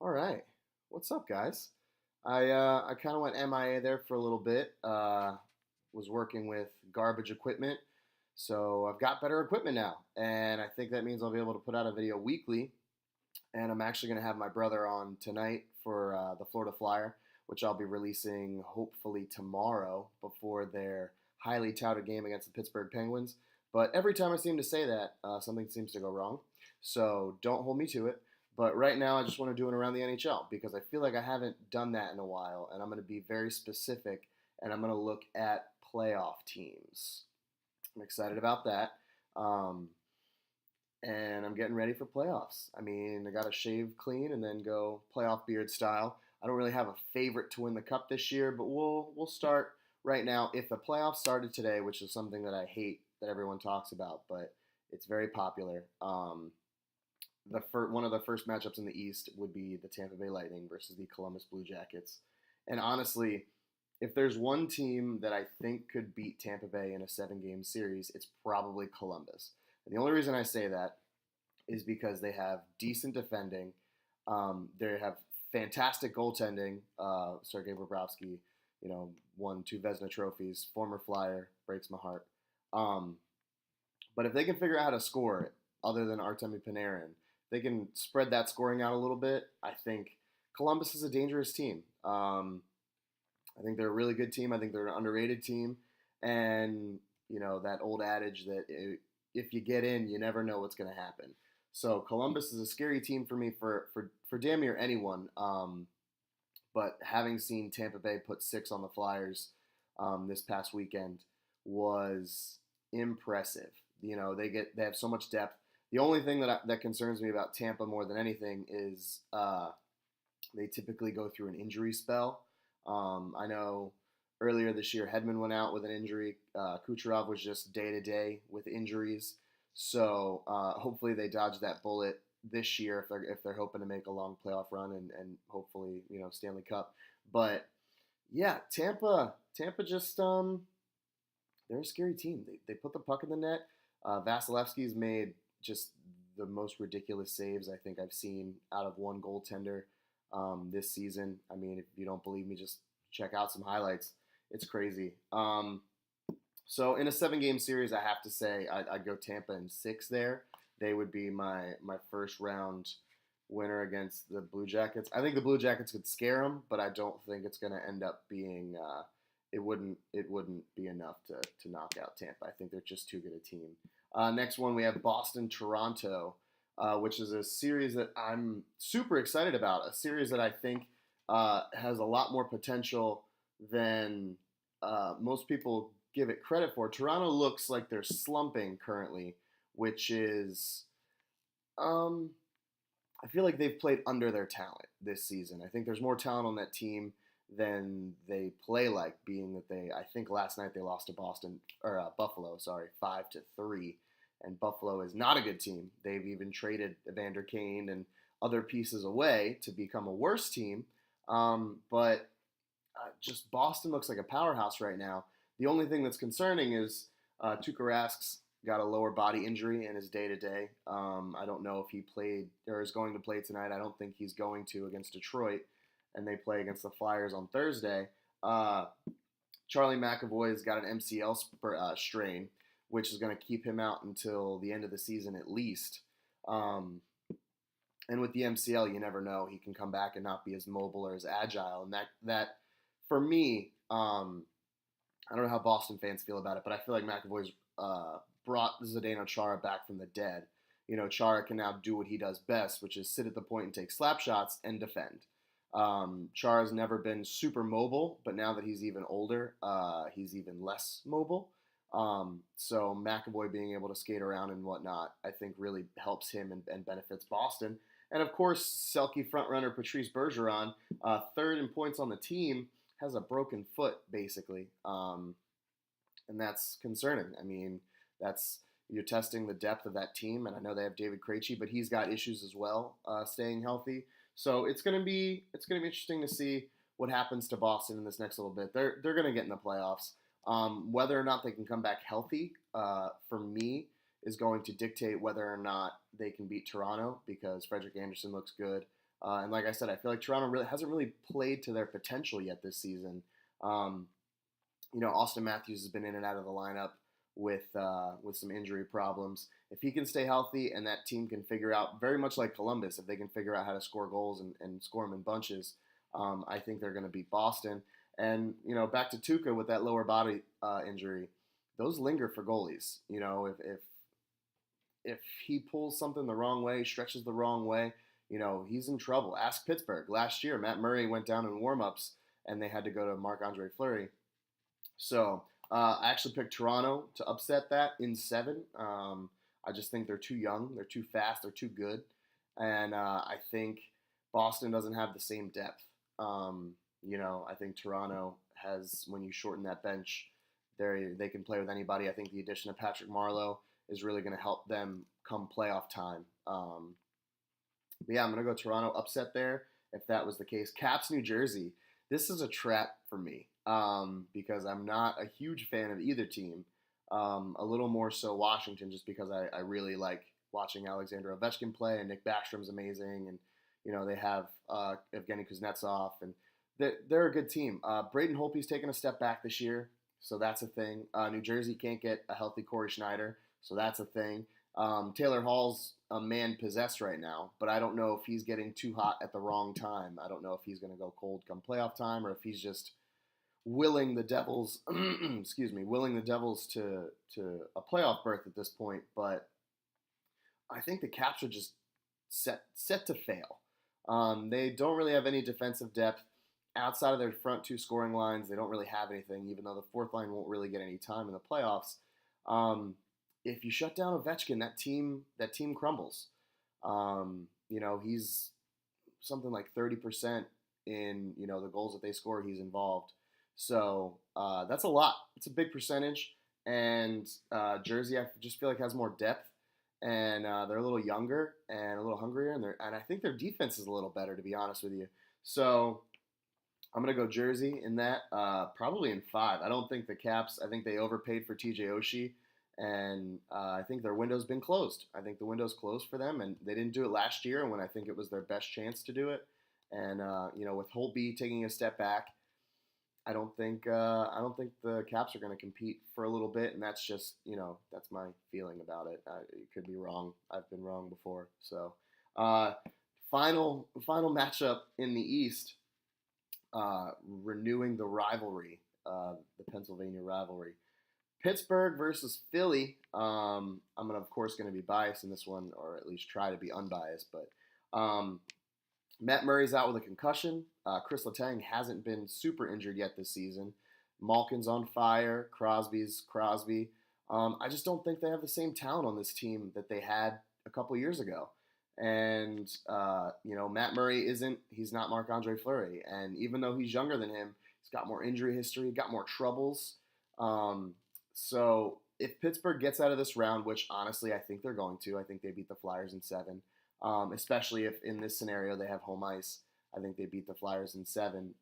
All right. What's up, guys? I kind of went MIA there for a little bit. Was working with garbage equipment, so I've got better equipment now, and I think that means I'll be able to put out a video weekly. And I'm actually going to have my brother on tonight for the Florida Flyer, which I'll be releasing hopefully tomorrow before their highly touted game against the Pittsburgh Penguins. But every time I seem to say that, something seems to go wrong. So don't hold me to it. But right now, I just want to do it around the NHL because I feel like I haven't done that in a while, and I'm going to be very specific, and I'm going to look at playoff teams. I'm excited about that. Um, and I'm getting ready for playoffs. I mean, I got to shave clean and then go playoff beard style. I don't really have a favorite to win the cup this year, but we'll start right now. If the playoffs started today, which is something that I hate that everyone talks about, but it's very popular. One of the first matchups in the East would be the Tampa Bay Lightning versus the Columbus Blue Jackets. And honestly, if there's one team that I think could beat Tampa Bay in a 7-game series, it's probably Columbus. And the only reason I say that is because they have decent defending. They have fantastic goaltending. Sergei Bobrovsky, won 2 Vezina trophies. Former Flyer, breaks my heart. But if they can figure out how to score it, other than Artemi Panarin, they can spread that scoring out a little bit. I think Columbus is a dangerous team. I think they're a really good team. I think they're an underrated team. And, that old adage that if you get in, you never know what's going to happen. So Columbus is a scary team for me for damn near anyone. But having seen Tampa Bay put 6 on the Flyers this past weekend was impressive. They have so much depth. The only thing that concerns me about Tampa more than anything is they typically go through an injury spell. I know earlier this year Hedman went out with an injury. Kucherov was just day-to-day with injuries. So hopefully they dodge that bullet this year if they're hoping to make a long playoff run and hopefully Stanley Cup. But yeah, Tampa just they're a scary team. They put the puck in the net. Vasilevsky's made just the most ridiculous saves I think I've seen out of one goaltender this season. I mean, if you don't believe me, just check out some highlights. It's crazy. So in a 7-game series, I have to say I'd go Tampa in 6 there. They would be my first round winner against the Blue Jackets. I think the Blue Jackets could scare them, but I don't think it's going to end up being it wouldn't be enough to knock out Tampa. I think they're just too good a team. Next one, we have Boston-Toronto, which is a series that I'm super excited about, a series that I think has a lot more potential than most people give it credit for. Toronto looks like they're slumping currently, which is I feel like they've played under their talent this season. I think there's more talent on that team than they play like, being that I think last night they lost to Buffalo, 5-3, and Buffalo is not a good team. They've even traded Evander Kane and other pieces away to become a worse team. But just Boston looks like a powerhouse right now. The only thing that's concerning is Tuukka Rask's got a lower body injury in his day-to-day. I don't know if he played or is going to play tonight. I don't think he's going to against Detroit, and they play against the Flyers on Thursday. Charlie McAvoy's got an MCL strain, which is going to keep him out until the end of the season at least. And with the MCL, you never know. He can come back and not be as mobile or as agile. And that for me, I don't know how Boston fans feel about it, but I feel like McAvoy's brought Zdeno Chara back from the dead. Chara can now do what he does best, which is sit at the point and take slap shots and defend. Chara's never been super mobile, but now that he's even older, he's even less mobile. So McAvoy being able to skate around and whatnot, I think really helps him and benefits Boston. And of course, Selke frontrunner Patrice Bergeron, third in points on the team, has a broken foot basically, and that's concerning. I mean, you're testing the depth of that team, and I know they have David Krejci, but he's got issues as well, staying healthy. So it's gonna be interesting to see what happens to Boston in this next little bit. They're gonna get in the playoffs. Whether or not they can come back healthy, for me, is going to dictate whether or not they can beat Toronto, because Frederik Andersen looks good. And like I said, I feel like Toronto really hasn't really played to their potential yet this season. Um, Austin Matthews has been in and out of the lineup with some injury problems. If he can stay healthy and that team can figure out, very much like Columbus, if they can figure out how to score goals and score them in bunches, I think they're going to beat Boston. And back to Tuukka with that lower body injury, those linger for goalies. If he pulls something the wrong way, stretches the wrong way, he's in trouble. Ask Pittsburgh. Last year, Matt Murray went down in warm-ups, and they had to go to Marc-Andre Fleury. So I actually picked Toronto to upset that in 7. I just think they're too young, they're too fast, they're too good, and I think Boston doesn't have the same depth. I think Toronto has, when you shorten that bench, they can play with anybody. I think the addition of Patrick Marleau is really going to help them come playoff time. But yeah, I'm going to go Toronto upset there if that was the case. Caps, New Jersey. This is a trap for me because I'm not a huge fan of either team. A little more so Washington, just because I really like watching Alexander Ovechkin play, and Nick Backstrom's amazing, and they have Evgeny Kuznetsov, and they're a good team. Braden Holtby's taken a step back this year, so that's a thing. New Jersey can't get a healthy Corey Schneider, so that's a thing. Taylor Hall's a man possessed right now, but I don't know if he's getting too hot at the wrong time. I don't know if he's going to go cold come playoff time, or if he's just willing the Devils, willing the Devils to a playoff berth at this point. But I think the Caps are just set to fail. They don't really have any defensive depth outside of their front 2 scoring lines. They don't really have anything, even though the fourth line won't really get any time in the playoffs. If you shut down Ovechkin, that team crumbles. He's something like 30% in the goals that they score. He's involved, so that's a lot. It's a big percentage. And Jersey, I just feel like has more depth, and they're a little younger and a little hungrier, and I think their defense is a little better, to be honest with you. So I'm gonna go Jersey in that, probably in 5. I don't think the Caps. I think they overpaid for TJ Oshie. And I think their window's been closed. I think the window's closed for them, and they didn't do it last year when I think it was their best chance to do it. And with Holtby taking a step back, I don't think the Caps are going to compete for a little bit, and that's just that's my feeling about it. It could be wrong. I've been wrong before. So final matchup in the East, renewing the rivalry, the Pennsylvania rivalry. Pittsburgh versus Philly. I'm of course going to be biased in this one, or at least try to be unbiased. But Matt Murray's out with a concussion. Chris Letang hasn't been super injured yet this season. Malkin's on fire. Crosby's Crosby. I just don't think they have the same talent on this team that they had a couple years ago. And Matt Murray he's not Marc-Andre Fleury. And even though he's younger than him, he's got more injury history, got more troubles. So if Pittsburgh gets out of this round, which honestly I think they're going to, I think they beat the Flyers in 7, especially if in this scenario they have home ice. I think they beat the Flyers in 7.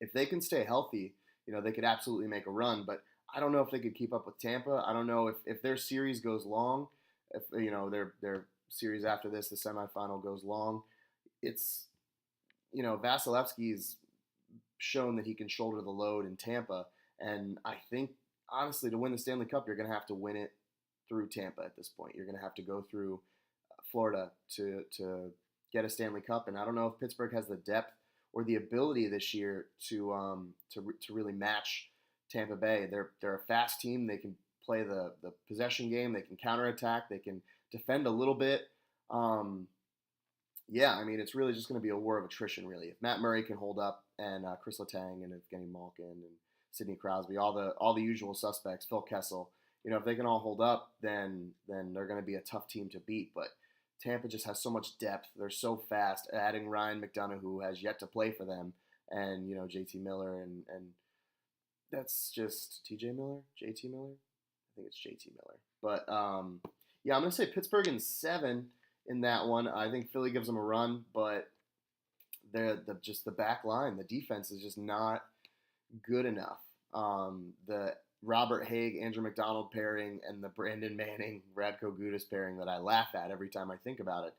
If they can stay healthy, they could absolutely make a run, but I don't know if they could keep up with Tampa. I don't know if their series goes long, if their series after this, the semifinal goes long. It's Vasilevsky's shown that he can shoulder the load in Tampa. And I think, honestly, to win the Stanley Cup, you're going to have to win it through Tampa at this point. You're going to have to go through Florida to get a Stanley Cup. And I don't know if Pittsburgh has the depth or the ability this year to really match Tampa Bay. They're a fast team. They can play the possession game. They can counterattack. They can defend a little bit. It's really just going to be a war of attrition, really. If Matt Murray can hold up, and Chris Letang and Evgeny Malkin and Sidney Crosby, all the usual suspects, Phil Kessel, if they can all hold up, then they're going to be a tough team to beat. But Tampa just has so much depth. They're so fast. Adding Ryan McDonough, who has yet to play for them, and JT Miller, and that's just TJ Miller, JT Miller. I think it's JT Miller. But I'm going to say Pittsburgh in 7 in that one. I think Philly gives them a run, but the back line, the defense is just not good enough. The Robert Haig, Andrew McDonald pairing, and the Brandon Manning, Radko Gudas pairing that I laugh at every time I think about it,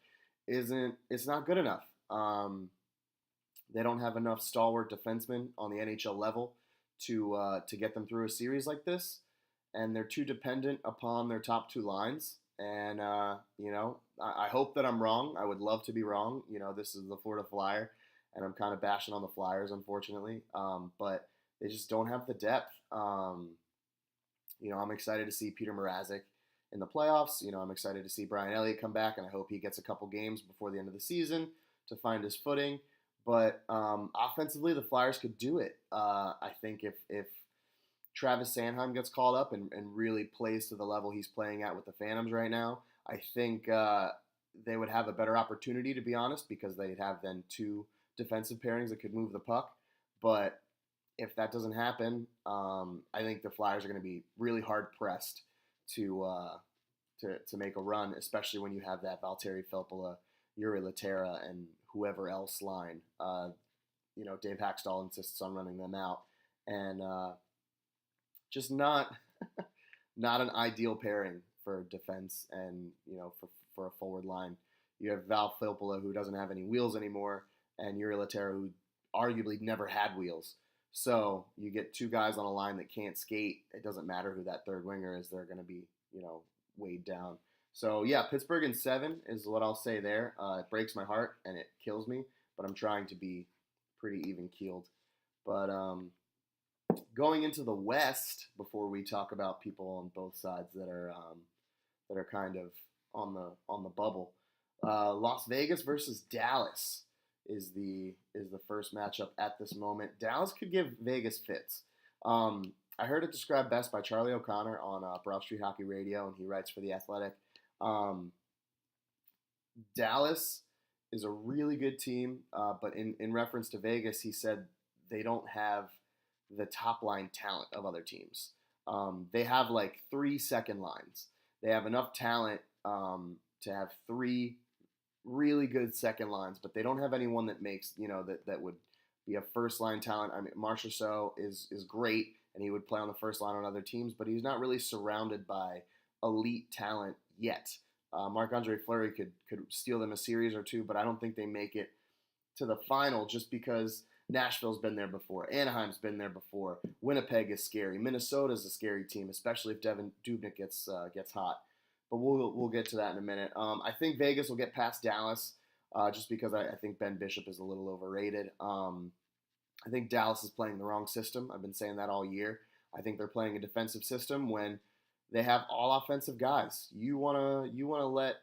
it's not good enough. They don't have enough stalwart defensemen on the NHL level to get them through a series like this, and they're too dependent upon their top two lines. And I hope that I'm wrong. I would love to be wrong. This is the Florida Flyer, and I'm kind of bashing on the Flyers, unfortunately. But they just don't have the depth. I'm excited to see Peter Mrazek in the playoffs. I'm excited to see Brian Elliott come back, and I hope he gets a couple games before the end of the season to find his footing. But offensively, the Flyers could do it. I think if Travis Sanheim gets called up and really plays to the level he's playing at with the Phantoms right now, I think they would have a better opportunity, to be honest, because they'd have then two defensive pairings that could move the puck. But if that doesn't happen, I think the Flyers are going to be really hard pressed to make a run, especially when you have that Valtteri Filppula, Juri Lehtera, and whoever else line. Dave Haxtell insists on running them out, and just not an ideal pairing for defense and for a forward line. You have Val Filppula, who doesn't have any wheels anymore, and Juri Lehtera, who arguably never had wheels. So you get two guys on a line that can't skate. It doesn't matter who that third winger is; they're going to be weighed down. So yeah, Pittsburgh in 7 is what I'll say there. It breaks my heart and it kills me, but I'm trying to be pretty even keeled. But going into the West, before we talk about people on both sides that are kind of on the bubble, Las Vegas versus Dallas is the first matchup at this moment. Dallas could give Vegas fits. I heard it described best by Charlie O'Connor on Broad Street Hockey Radio, and he writes for The Athletic. Dallas is a really good team, but in reference to Vegas, he said they don't have the top line talent of other teams. They have like 3 second lines. They have enough talent to have 3 really good second lines, but they don't have anyone that makes that would be a first line talent. I mean, Marchessault is great, and he would play on the first line on other teams, but he's not really surrounded by elite talent yet. Marc-Andre Fleury could steal them a series or two, but I don't think they make it to the final just because Nashville's been there before. Anaheim's been there before. Winnipeg is scary. Minnesota's a scary team, especially if Devin Dubnyk gets hot. But we'll get to that in a minute. I think Vegas will get past Dallas just because I think Ben Bishop is a little overrated. I think Dallas is playing the wrong system. I've been saying that all year. I think they're playing a defensive system when they have all offensive guys. You wanna let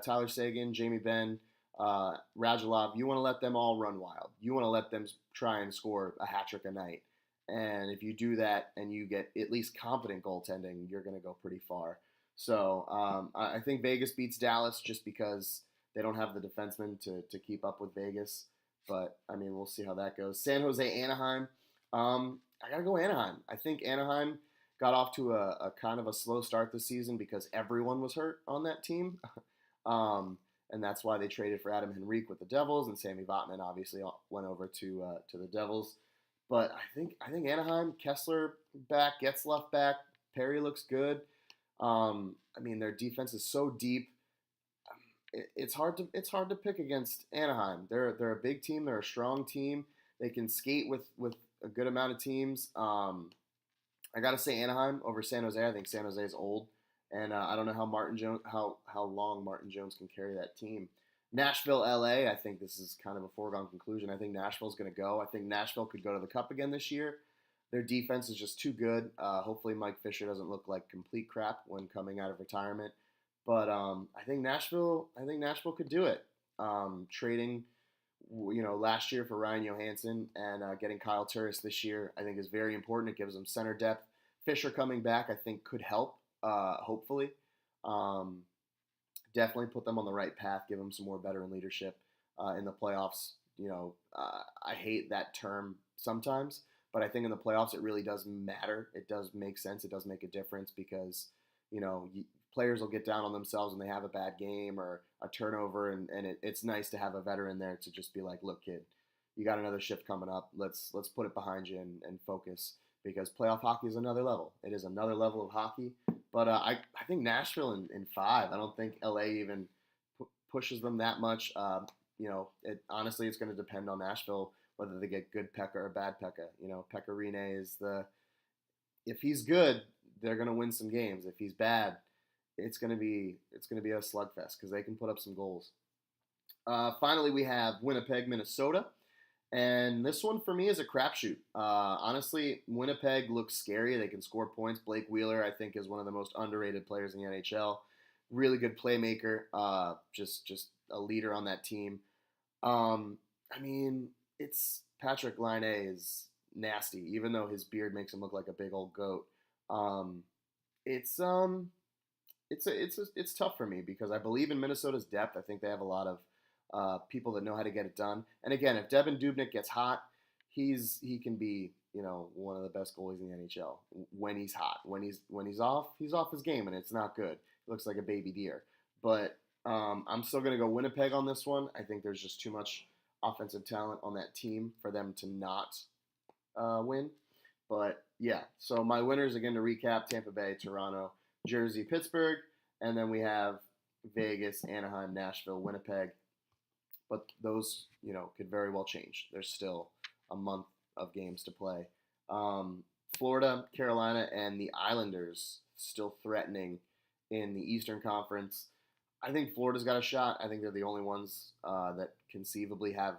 Tyler Seguin, Jamie Benn, Radulov. You want to let them all run wild. You want to let them try and score a hat trick a night. And if you do that and you get at least competent goaltending, you're going to go pretty far. So I think Vegas beats Dallas just because they don't have the defensemen to keep up with Vegas. But, I mean, we'll see how that goes. San Jose, Anaheim. I got to go Anaheim. I think Anaheim got off to a kind of a slow start this season because everyone was hurt on that team. And that's why they traded for Adam Henrique with the Devils, and Sammy Vatanen obviously went over to the Devils. But I think Anaheim, Kessler back, Getzlaf back, Perry looks good. I mean, their defense is so deep. It's hard to pick against Anaheim. They're a big team. They're a strong team. They can skate with a good amount of teams. I got to say Anaheim over San Jose. I think San Jose is old. And I don't know how long Martin Jones can carry that team. Nashville, LA, I think this is kind of a foregone conclusion. I think Nashville's going to go. I think Nashville could go to the Cup again this year. Their defense is just too good. Hopefully Mike Fisher doesn't look like complete crap when coming out of retirement. But I think Nashville could do it. Trading, last year for Ryan Johansson and getting Kyle Turris this year, I think is very important. It gives them center depth. Fisher coming back, I think, could help. Hopefully. Definitely put them on the right path, give them some more veteran leadership in the playoffs. I hate that term sometimes, but I think in the playoffs it really does matter. It does make sense. It does make a difference because, players will get down on themselves when they have a bad game or a turnover, and it's nice to have a veteran there to just be like, look, kid, you got another shift coming up. Let's put it behind you and focus because playoff hockey is another level. It is another level of hockey. But I think Nashville in 5. I don't think LA even pushes them that much. Honestly, it's going to depend on Nashville whether they get good Pekka or bad Pekka. Pekka Rinne is if he's good, they're going to win some games. If he's bad, it's gonna be a slugfest because they can put up some goals. Finally, we have Winnipeg, Minnesota. And this one for me is a crapshoot. Honestly, Winnipeg looks scary. They can score points. Blake Wheeler, I think, is one of the most underrated players in the NHL. Really good playmaker. Just a leader on that team. I mean, it's Patrick Laine is nasty, even though his beard makes him look like a big old goat. Um, it's it's tough for me because I believe in Minnesota's depth. I think they have a lot of people that know how to get it done. And again, if Devin Dubnyk gets hot, he can be one of the best goalies in the NHL when he's hot. When he's off his game, and it's not good. He looks like a baby deer. But I'm still gonna go Winnipeg on this one. I think there's just too much offensive talent on that team for them to not win. But yeah, so my winners again to recap: Tampa Bay, Toronto, Jersey, Pittsburgh, and then we have Vegas, Anaheim, Nashville, Winnipeg. But those, could very well change. There's still a month of games to play. Florida, Carolina, and the Islanders still threatening in the Eastern Conference. I think Florida's got a shot. I think they're the only ones that conceivably have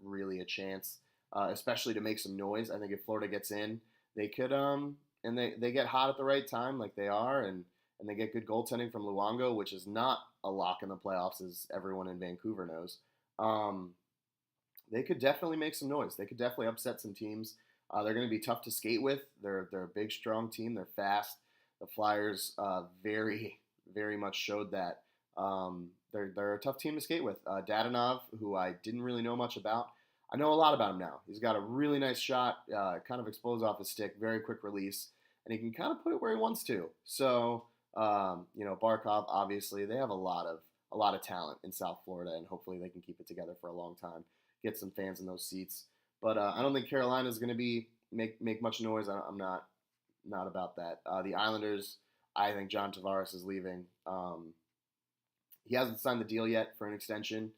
really a chance, especially to make some noise. I think if Florida gets in, they could and they get hot at the right time like they are, and they get good goaltending from Luongo, which is not a lock in the playoffs, as everyone in Vancouver knows. They could definitely make some noise. They could definitely upset some teams. They're going to be tough to skate with. They're a big, strong team. They're fast. The Flyers very, very much showed that. They're a tough team to skate with. Dadonov, who I didn't really know much about, I know a lot about him now. He's got a really nice shot, kind of explodes off his stick, very quick release, and he can kind of put it where he wants to. So, Barkov, obviously, they have a lot of talent in South Florida, and hopefully they can keep it together for a long time, get some fans in those seats. But I don't think Carolina is going to make much noise. I'm not about that. The Islanders, I think John Tavares is leaving. He hasn't signed the deal yet for an extension.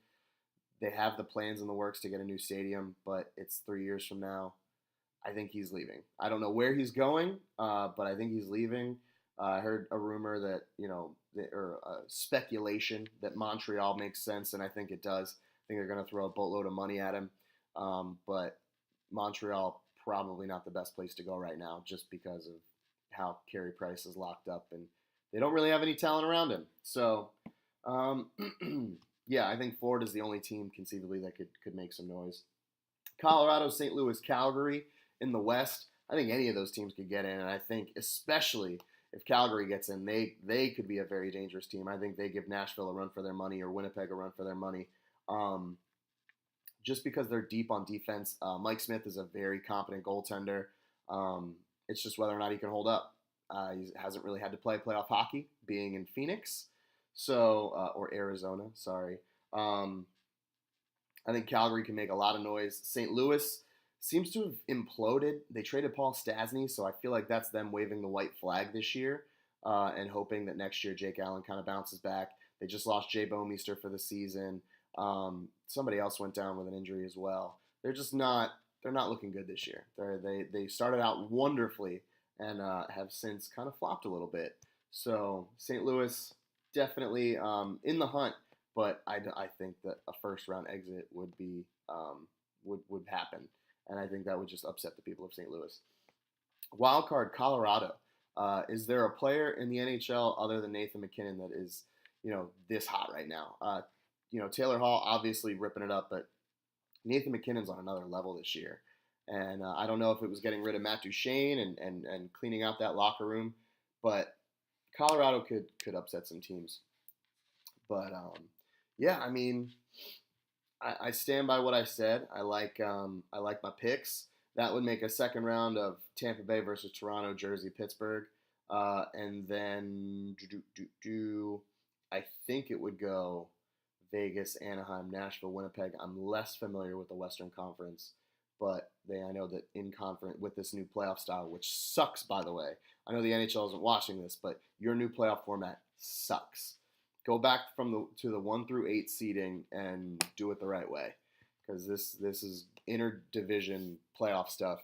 They have the plans in the works to get a new stadium, but it's 3 years from now. I think he's leaving. I don't know where he's going, but I think he's leaving. I heard a rumor that, or speculation that Montreal makes sense, and I think it does. I think they're going to throw a boatload of money at him. But Montreal, probably not the best place to go right now just because of how Carey Price is locked up, and they don't really have any talent around him. So, yeah, I think Florida is the only team conceivably that could make some noise. Colorado, St. Louis, Calgary in the West. I think any of those teams could get in, and I think especially if Calgary gets in, they could be a very dangerous team. I think they give Nashville a run for their money or Winnipeg a run for their money, just because they're deep on defense. Mike Smith is a very competent goaltender. It's just whether or not he can hold up. He hasn't really had to play playoff hockey, being in Phoenix, or Arizona. Sorry. I think Calgary can make a lot of noise. St. Louis seems to have imploded. They traded Paul Stastny, so I feel like that's them waving the white flag this year and hoping that next year Jake Allen kind of bounces back. They just lost Jay Bouwmeester for the season. Somebody else went down with an injury as well. They're not looking good this year. They started out wonderfully and have since kind of flopped a little bit. So St. Louis definitely in the hunt, but I think that a first round exit would be would happen, and I think that would just upset the people of St. Louis. Wild card Colorado. Is there a player in the NHL other than Nathan MacKinnon that is this hot right now? Taylor Hall obviously ripping it up, but Nathan MacKinnon's on another level this year. And I don't know if it was getting rid of Matt Duchene and cleaning out that locker room, but Colorado could upset some teams. But yeah, I mean, I stand by what I said. I like my picks. That would make a second round of Tampa Bay versus Toronto, Jersey, Pittsburgh, and then I think it would go Vegas, Anaheim, Nashville, Winnipeg. I'm less familiar with the Western Conference, but I know that in conference with this new playoff style, which sucks, by the way. I know the NHL isn't watching this, but your new playoff format sucks. go back to the 1 through 8 seeding and do it the right way, because this is interdivision playoff stuff.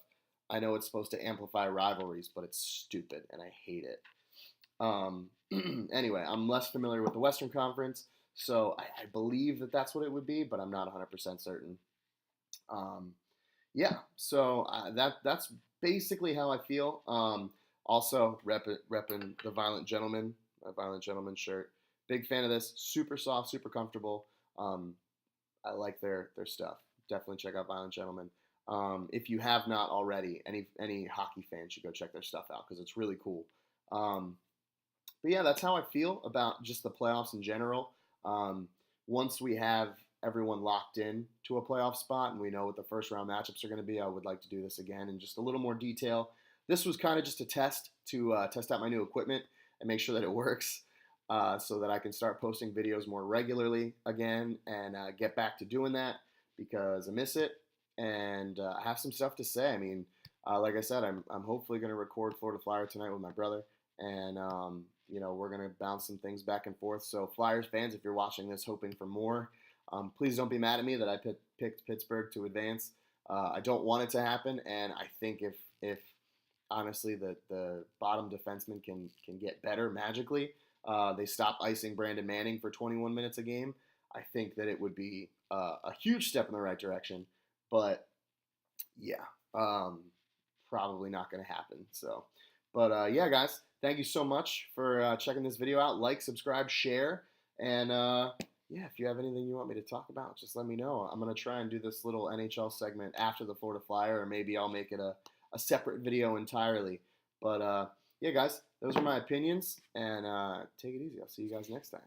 I know it's supposed to amplify rivalries, but it's stupid and I hate it. Anyway, I'm less familiar with the Western Conference, so I believe that that's what it would be, but I'm not 100% certain. Yeah, so that's basically how I feel. Also, repping the Violent Gentleman, my Violent Gentleman shirt. Big fan of this. Super soft, super comfortable. I like their stuff. Definitely check out Violent Gentleman. If you have not already, any hockey fan should go check their stuff out because it's really cool. But yeah, that's how I feel about just the playoffs in general. Once we have everyone locked in to a playoff spot and we know what the first round matchups are going to be, I would like to do this again in just a little more detail. This was kind of just a test to test out my new equipment and make sure that it works, so that I can start posting videos more regularly again and get back to doing that because I miss it and I have some stuff to say. I mean, like I said, I'm hopefully going to record Florida Flyer tonight with my brother, and we're going to bounce some things back and forth. So Flyers fans, if you're watching this hoping for more, please don't be mad at me that I picked Pittsburgh to advance. I don't want it to happen, and I think if honestly the bottom defenseman can get better magically, they stop icing Brandon Manning for 21 minutes a game, I think that it would be a huge step in the right direction. But yeah, probably not going to happen. So, but yeah, guys, thank you so much for checking this video out. Like, subscribe, share, and yeah, if you have anything you want me to talk about, just let me know. I'm going to try and do this little NHL segment after the Florida Flyer, or maybe I'll make it a separate video entirely. But yeah, guys, those are my opinions, and take it easy. I'll see you guys next time.